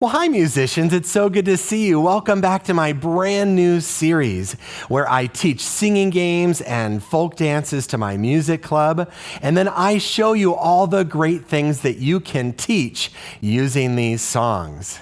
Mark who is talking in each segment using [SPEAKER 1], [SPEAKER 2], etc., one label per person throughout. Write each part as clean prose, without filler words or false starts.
[SPEAKER 1] Well, hi, musicians. It's so good to see you. Welcome back to my brand new series where I teach singing games and folk dances to my music club. And then I show you all the great things that you can teach using these songs.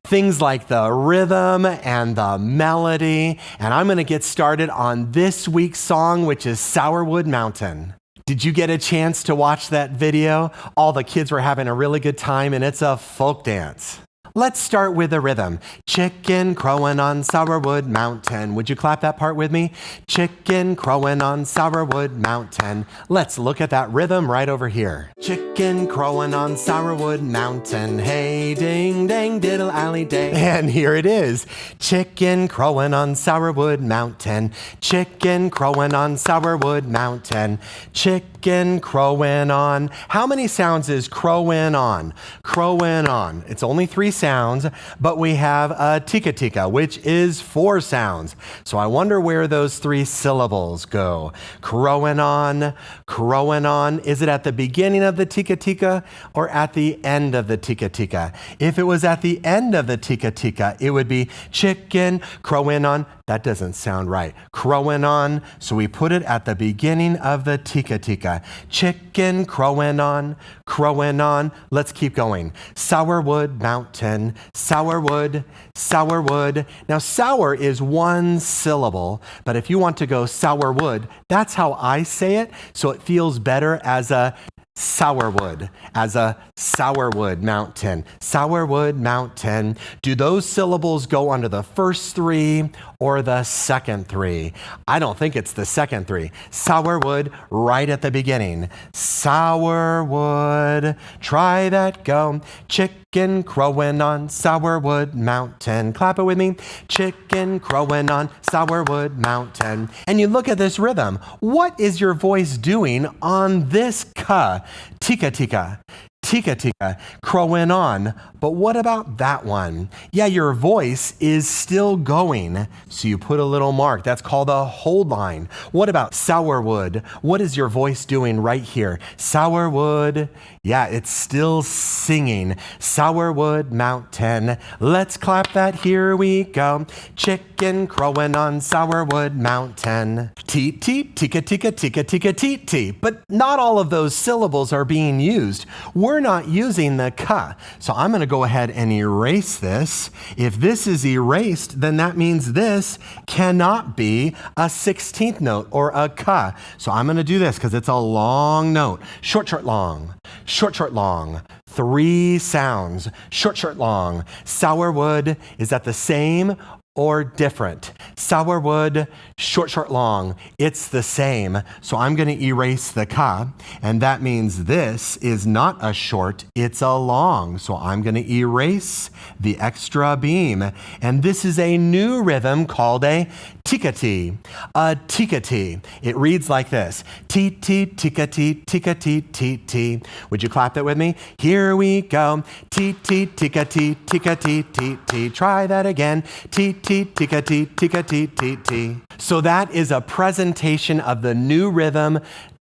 [SPEAKER 1] Things like the rhythm and the melody. And I'm going to get started on this week's song, which is Sourwood Mountain. Did you get a chance to watch that video? All the kids were having a really good time, and it's a folk dance. Let's start with the rhythm. Chicken crowing on Sourwood Mountain. Would you clap that part with me? Chicken crowing on Sourwood Mountain. Let's look at that rhythm right over here. Chicken crowing on Sourwood Mountain. Hey, ding, dang, diddle, alley, day. And here it is. Chicken crowing on Sourwood Mountain. Chicken crowing on Sourwood Mountain. Chicken crowing on. How many sounds is crowing on? Crowing on. It's only 3 sounds, but we have a tika tika, which is 4 sounds. So I wonder where those 3 syllables go. Crowing on, crowing on. Is it at the beginning of the tika tika or at the end of the tika tika? If it was at the end of the tika tika, it would be chicken crowing on. That doesn't sound right. Crowing on. So we put it at the beginning of the tika tika. Chicken crowing on, crowing on. Let's keep going. Sourwood Mountain, Sourwood, Sourwood. Now sour is 1 syllable, but if you want to go Sourwood, that's how I say it. So it feels better as a Sourwood, as a Sourwood Mountain. Sourwood Mountain. Do those syllables go under the first 3 or the second 3? I don't think it's the second 3. Sourwood right at the beginning. Sourwood. Try that, go. Chicken crowing on Sourwood Mountain. Clap it with me. Chicken crowing on Sourwood Mountain. And you look at this rhythm. What is your voice doing on this ka? Tika tika. Tika tika, crowing on. But what about that one? Yeah, your voice is still going, so you put a little mark. That's called a hold line. What about Sourwood? What is your voice doing right here? Sourwood. Yeah, it's still singing. Sourwood Mountain. Let's clap that. Here we go. Chicken crowing on Sourwood Mountain. Teet teet, tika tika, tika tika, teet teet. But not all of those syllables are being used. We're not using the ka. So I'm going to go ahead and erase this. If this is erased, then that means this cannot be a 16th note or a ka. So I'm going to do this because it's a long note. Short, short, long. Short, short, long. 3 sounds. Short, short, long. Sourwood. Is that the same or different? Sourwood, short, short, long. It's the same. So I'm going to erase the ka, and that means this is not a short, it's a long. So I'm going to erase the extra beam. And this is a new rhythm called a tika-tee. A tika-tee. It reads like this. Tee-tee, tika-tee, tika-tee, tee-tee. Would you clap that with me? Here we go. Tee-tee, tika-tee, tika-tee, tee-tee. Try that again. Tee-tee, tika-tee, tika-tee, tee-tee. So that is a presentation of the new rhythm,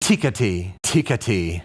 [SPEAKER 1] tika-tee, tika-tee.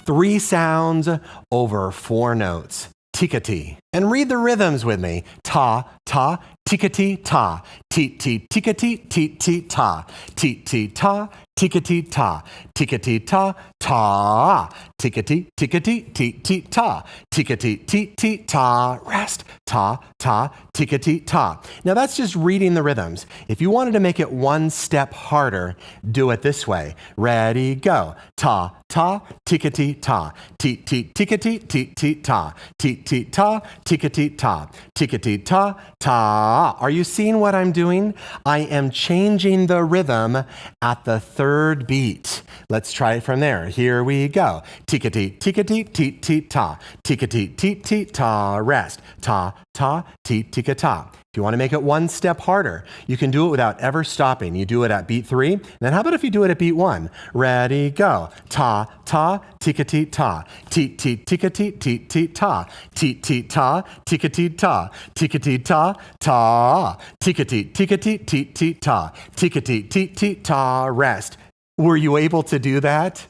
[SPEAKER 1] 3 sounds over 4 notes. Tika-tee. And read the rhythms with me. Ta, ta, tika-tee, ta. Tee-tee, tika-tee, tee-tee, ta. Tee-tee, ta, tika-tee, ta. Tika-tee, ta, ta. Tika-tee, tika-tee, tee-tee, ta. Tika-tee, tee-tee, ta. Rest. Ta, ta, tika-tee, ta. Now that's just reading the rhythms. If you wanted to make it 1 step harder, do it this way. Ready, go. Ta, ta, tika-tee, ta. Tee-tee, tika-tee, tee-tee, ta. Tee-tee, ta, tika-tee, ta. Tika-tee, ta, ta. Are you seeing what I'm doing? I am changing the rhythm at the 3rd beat. Let's try it from there. Here we go. Tika-tee, tika-tee, tee-tee, ta. Tika-tee, tee-tee, ta. Rest. Ta, ta, tee-tika-ta. If you want to make it 1 step harder, you can do it without ever stopping. You do it at beat 3. Then how about if you do it at beat 1? Ready, go. Ta, ta, tika-tee, ta. Tee-tee, tika-tee, tee-tee, ta. Tee-tee, ta, tika-tee, ta. Tika-tee, ta, ta. Tika-tee, tika-tee, tee-tee, ta. Tika-tee, tee-tee, ta. Rest. Were you able to do that?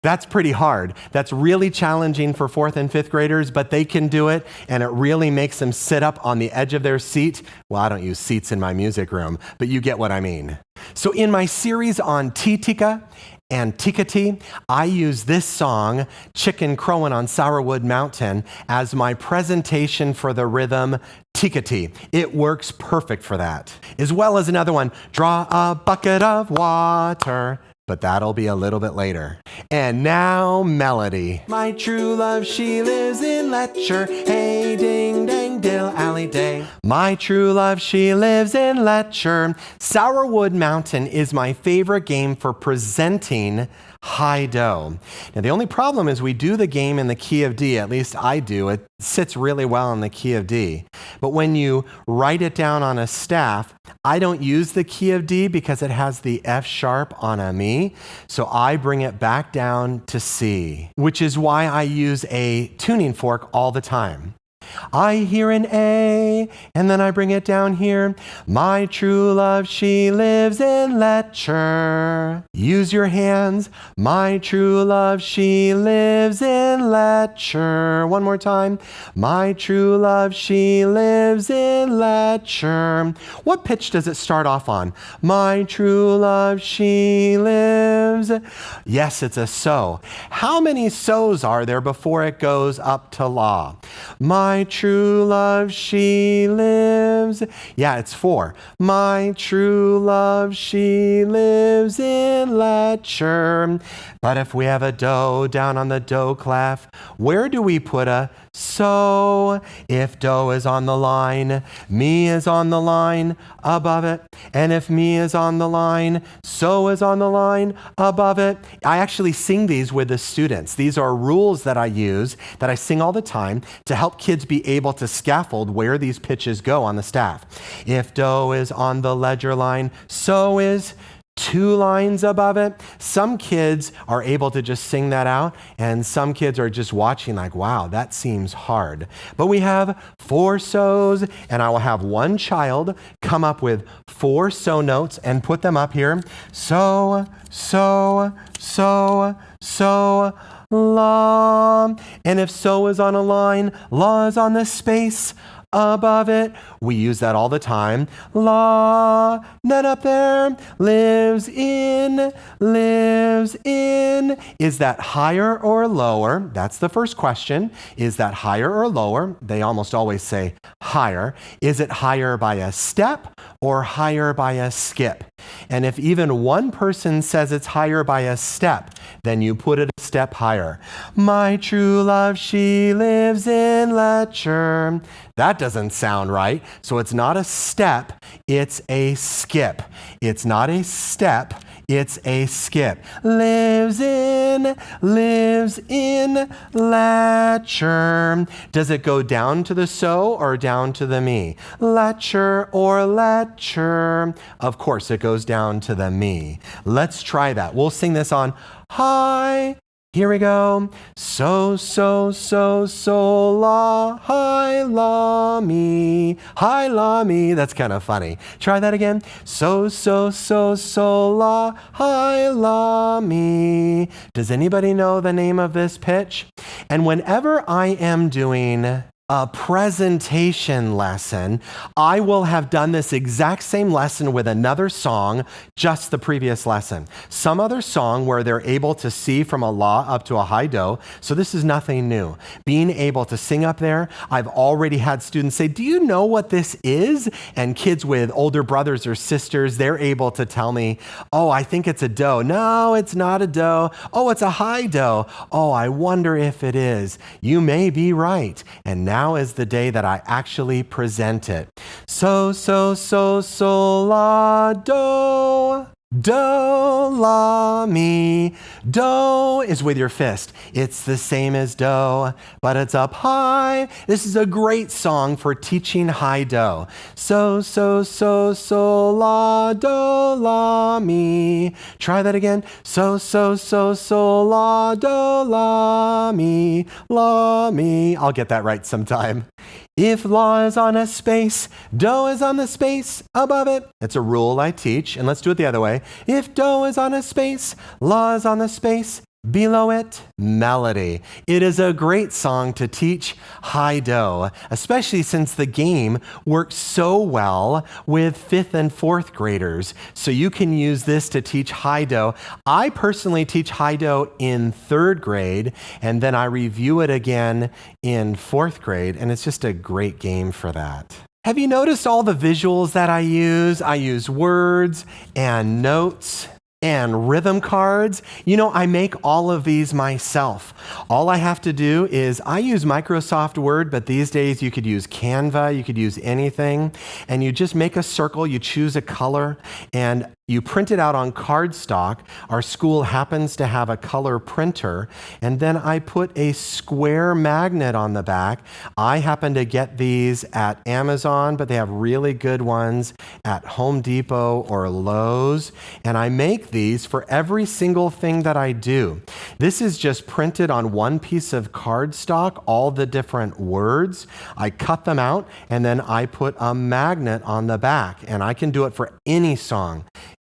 [SPEAKER 1] That's pretty hard. That's really challenging for 4th and 5th graders, but they can do it, and it really makes them sit up on the edge of their seat. Well, I don't use seats in my music room, but you get what I mean. So in my series on Titika and Tikati, I use this song, Chicken Crowin' on Sourwood Mountain, as my presentation for the rhythm Tikati. It works perfect for that. As well as another one, Draw a Bucket of Water. But that'll be a little bit later. And now melody. My true love, she lives in Letcher. Hey, ding, dang, dill, alley, day. My true love, she lives in Letcher. Sourwood Mountain is my favorite game for presenting high do. Now, the only problem is we do the game in the key of D. At least I do. It sits really well in the key of D. But when you write it down on a staff, I don't use the key of D because it has the F sharp on a mi. So I bring it back down to C, which is why I use a tuning fork all the time. I hear an A, and then I bring it down here. My true love, she lives in Letcher. Use your hands. My true love, she lives in Letcher. One more time. My true love, she lives in Letcher. What pitch does it start off on? My true love, she lives. Yes, it's a so. How many so's are there before it goes up to la? My true love, she lives. Yeah, it's 4. My true love, she lives in Letcher. But if we have a do down on the do clef, where do we put a so? If do is on the line, mi is on the line above it. And if mi is on the line, so is on the line above it. I actually sing these with the students. These are rules that I use, that I sing all the time to help kids be able to scaffold where these pitches go on the staff. If do is on the ledger line, so is 2 lines above it. Some kids are able to just sing that out, and some kids are just watching like, wow, that seems hard. But we have 4 so's, and I will have one child come up with 4 so notes and put them up here. So, so, so, so, la. And if so is on a line, la is on the space above it. We use that all the time. La, then up there, lives in, lives in. Is that higher or lower? That's the first question. Is that higher or lower? They almost always say higher. Is it higher by a step or higher by a skip? And if even one person says it's higher by a step, then you put it a step higher. My true love, she lives in Letcher. That doesn't sound right. So it's not a step, it's a skip. It's not a step, it's a skip. Lives in Letcher. Does it go down to the so or down to the mi? Letcher or Letcher? Of course, it goes down to the mi. Let's try that. We'll sing this on high. Here we go. So, so, so, so, la, hi, la, mi. Hi, la, mi. That's kind of funny. Try that again. So, so, so, so, la, hi, la, mi. Does anybody know the name of this pitch? And whenever I am doing a presentation lesson, I will have done this exact same lesson with another song, just the previous lesson. Some other song where they're able to see from a la up to a high do. So this is nothing new. Being able to sing up there, I've already had students say, do you know what this is? And kids with older brothers or sisters, they're able to tell me, oh, I think it's a do. No, it's not a do. Oh, it's a high do. Oh, I wonder if it is. You may be right. And now is the day that I actually present it. So, so, so, so, la, do. Do, la, mi. Do is with your fist. It's the same as do, but it's up high. This is a great song for teaching high do. So, so, so, so, la, do, la, mi. Try that again. So, so, so, so, la, do, la, mi. I'll get that right sometime. If la is on a space, do is on the space above it. It's a rule I teach, and let's do it the other way. If do is on a space, la is on the space below it. Melody. It is a great song to teach high do, especially since the game works so well with 5th and 4th graders. So you can use this to teach high do. I personally teach high do in 3rd grade, and then I review it again in 4th grade, and it's just a great game for that. Have you noticed all the visuals that I use? I use words and notes and rhythm cards. You know, I make all of these myself. All I have to do is I use Microsoft Word, but these days you could use Canva, you could use anything, and you just make a circle, you choose a color, and you print it out on cardstock. Our school happens to have a color printer, and then I put a square magnet on the back. I happen to get these at Amazon, but they have really good ones at Home Depot or Lowe's, and I make these for every single thing that I do. This is just printed on one piece of cardstock, all the different words. I cut them out, and then I put a magnet on the back, and I can do it for any song,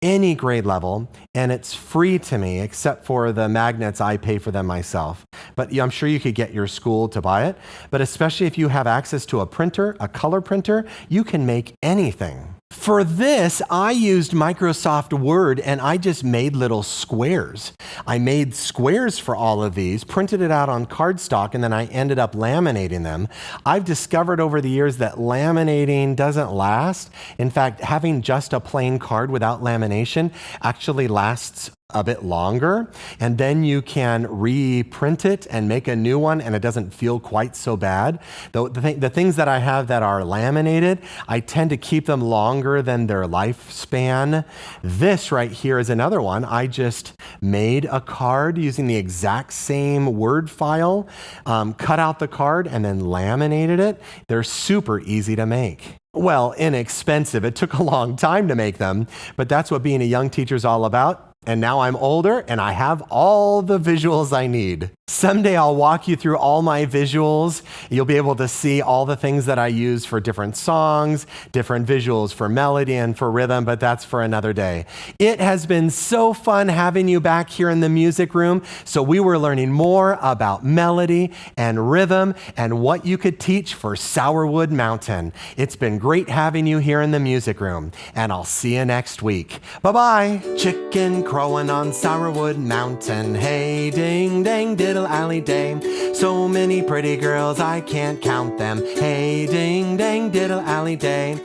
[SPEAKER 1] any grade level, and it's free to me except for the magnets. I pay for them myself. But I'm sure you could get your school to buy it. But especially if you have access to a printer, a color printer, you can make anything. For this, I used Microsoft Word, and I just made little squares. I made squares for all of these, printed it out on cardstock, and then I ended up laminating them. I've discovered over the years that laminating doesn't last. In fact, having just a plain card without lamination actually lasts a bit longer, and then you can reprint it and make a new one, and it doesn't feel quite so bad. The things that I have that are laminated, I tend to keep them longer than their lifespan. This right here is another one. I just made a card using the exact same Word file, cut out the card, and then laminated it. They're super easy to make. Well, inexpensive. It took a long time to make them, but that's what being a young teacher is all about. And now I'm older and I have all the visuals I need. Someday I'll walk you through all my visuals. You'll be able to see all the things that I use for different songs, different visuals for melody and for rhythm, but that's for another day. It has been so fun having you back here in the music room. So we were learning more about melody and rhythm and what you could teach for Sourwood Mountain. It's been great having you here in the music room, and I'll see you next week. Bye-bye. Chicken crowing on Sourwood Mountain. Hey, ding, dang, diddle, alley, day. So many pretty girls, I can't count them. Hey, ding, dang, diddle, alley, day.